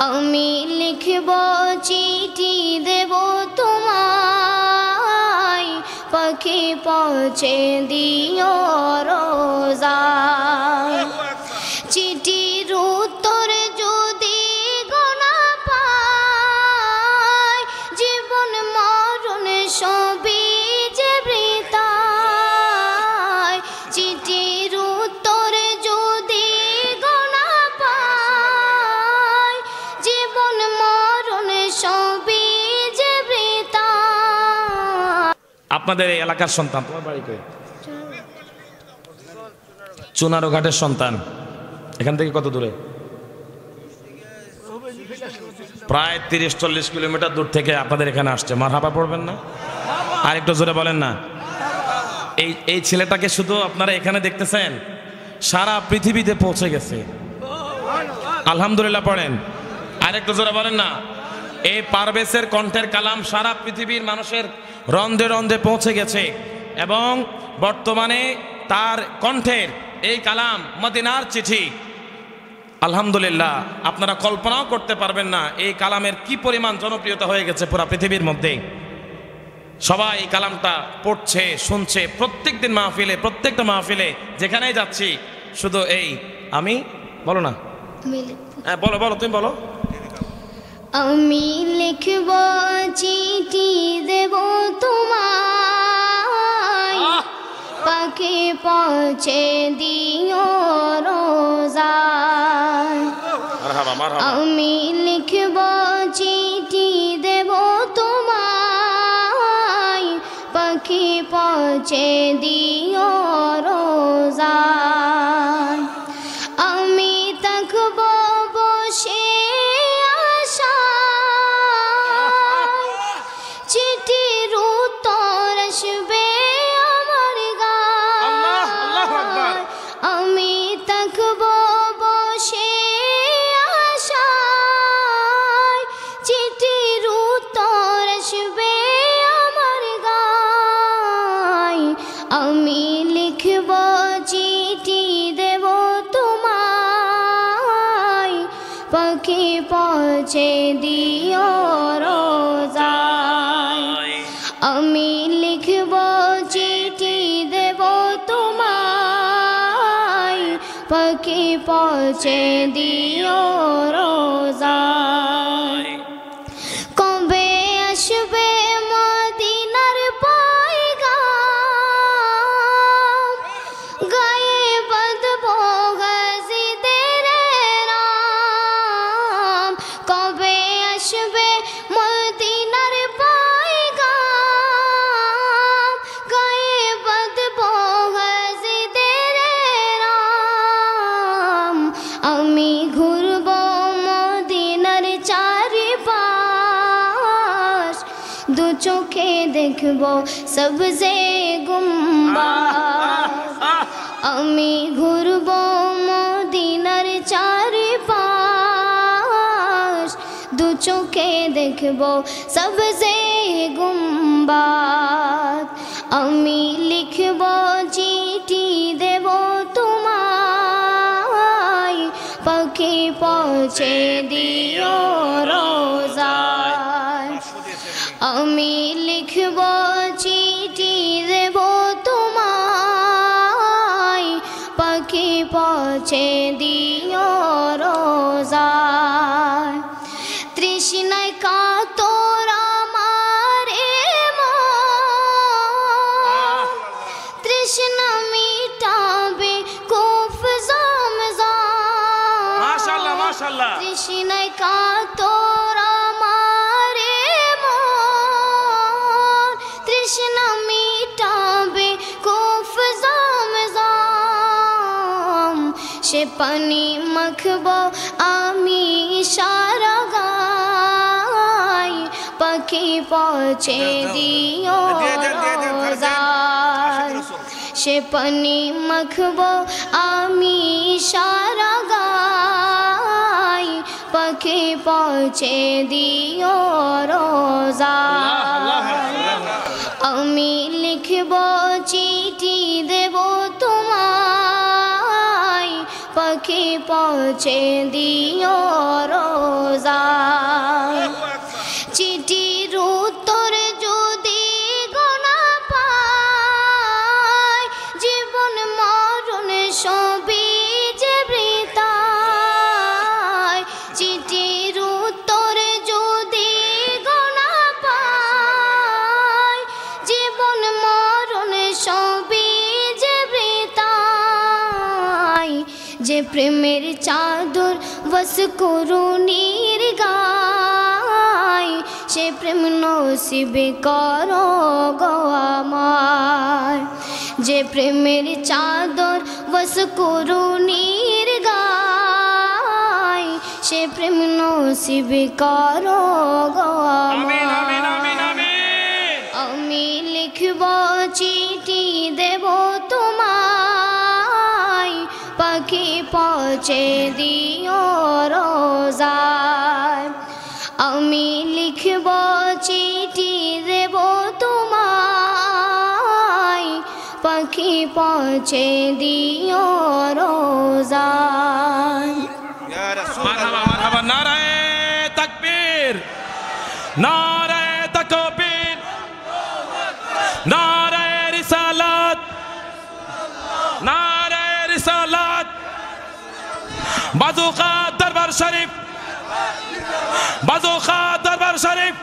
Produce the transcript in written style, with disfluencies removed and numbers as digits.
আমি লিখব চিঠি দেব তোমায়, পাখি পৌঁছে দিও রোজায়। চিঠির উত্তর যদি গোনা পায়, জীবন মরণ সবই যে বৃথায়। চিঠির উত্তর যদি গোনা পায়, জীবন মরণ সবই যে বৃথায়। আপনাদের এই এলাকার সন্তান, তোমার বাড়ি কই? চুনারো ঘাটের সন্তান। এখান থেকে কত দূরে? প্রায় 30-40 কিলোমিটার দূর থেকে আপনাদের এখানে আসছে। মারহাবা পড়বেন না? আর একটু জোরে বলেন না। এই ছেলেটাকে শুধু আপনারা এখানে দেখতেছেন, সারা পৃথিবীতে পৌঁছে গেছে। আলহামদুলিল্লাহ পড়েন। আর একটু জোরে বলেন না। এই পারভেজের কণ্ঠের কালাম সারা পৃথিবীর মানুষের রন্ধে রন্ধে পৌঁছে গেছে এবং বর্তমানে তার কণ্ঠের এই কালাম মদিনার চিঠি। আলহামদুলিল্লাহ, আপনারা কল্পনাও করতে পারবেন না এই কালামের কি পরিমাণ জনপ্রিয়তা হয়ে গেছে পুরো পৃথিবীর মধ্যে। সবাই এই কালামটা পড়ছে, শুনছে। প্রত্যেকদিন মাহফিলে, প্রত্যেকটা মাহফিলে যেখানেই যাচ্ছি শুধু এই আমি বলো না, হ্যাঁ বলো বলো, তুমি বলো। আমি লিখব চিঠি দেব তোমায়, পাখি পৌঁছে দিও রোজায়। আমি লিখব চিঠি দেব তোমায়, পাখি পৌঁছে দিও রোজায়। আমি থাকব বসে আশায়, চিঠির উত্তর আসবে আমার গায়। আমি থাকব বসে আশায়, চিঠির উত্তর আসবে আমার গায়। আমি লিখব চিঠি দেব তোমায়, পাখি পৌঁছে দিও রোজায়। আমি লিখব চিঠি দেব তোমায়, পাখি পৌঁছে দিও রোজায়। কবে আসবে মদিনার পয়গাম, গায়ে বাঁধব গাজীদের নাম। কবে আসবে মদিনার পয়গাম, গায়ে বাঁধব গাজীদের নাম। আমি ঘুরব মদিনার চারিপাশ, দু চোখে দেখব সবজে গুম্বাদ। আমি ঘুরব মদিনার চারিপাশ, দু চোখে দেখব সবজে গুম্বাদ। আমি লিখব চিঠি দেব তোমায়, পাখি পৌঁছে দিও রোজায়। আমি লিখব চিঠি দেব তোমায়, পাখি পৌঁছে দিও রোজায়। তৃষ্ণায় কাতর আমার মন, তৃষ্ণা মিটাবে কুফ জমজম। মাশাআল্লাহ মাশাআল্লাহ। তৃষ্ণায় কাতর আমার মন, তৃষ্ণা মিটাবে কুফ জমজম। সে পানি মাখব আমি সারা গায়, পাখি পৌঁছে দিও রোজায়। সে পানি মাখব আমি সারা গায়, পাখি পৌঁছে দিও রোজায়। আমি লিখব চিঠি দেব তোমায়, পাখি পৌঁছে দিও রোজায়। প্রেমের চাদর বস করুণীর গায় সে প্রেম নসিবে করো গো আমায় যে প্রেমের চাদর বস করুণীর গায় সে প্রেম নসিবে করো গো আমিন আমায় আমিন আমিন আমিন। আমি লিখব চিঠি দেব তোমায় পাখি পৌঁছে দিও রোজায় আমি লিখব চিঠি দেব তোমায় পাখি পৌঁছে দিও রোজায় মারহাবা মারহাবা, নারায়ে তাকবীর, নারায়ে তাকবীর, নারায়ে রিসালাত, নারায়ে রিসালাত। বাজুকা দরবার শরীফ, বাজুকা দরবার শরীফ।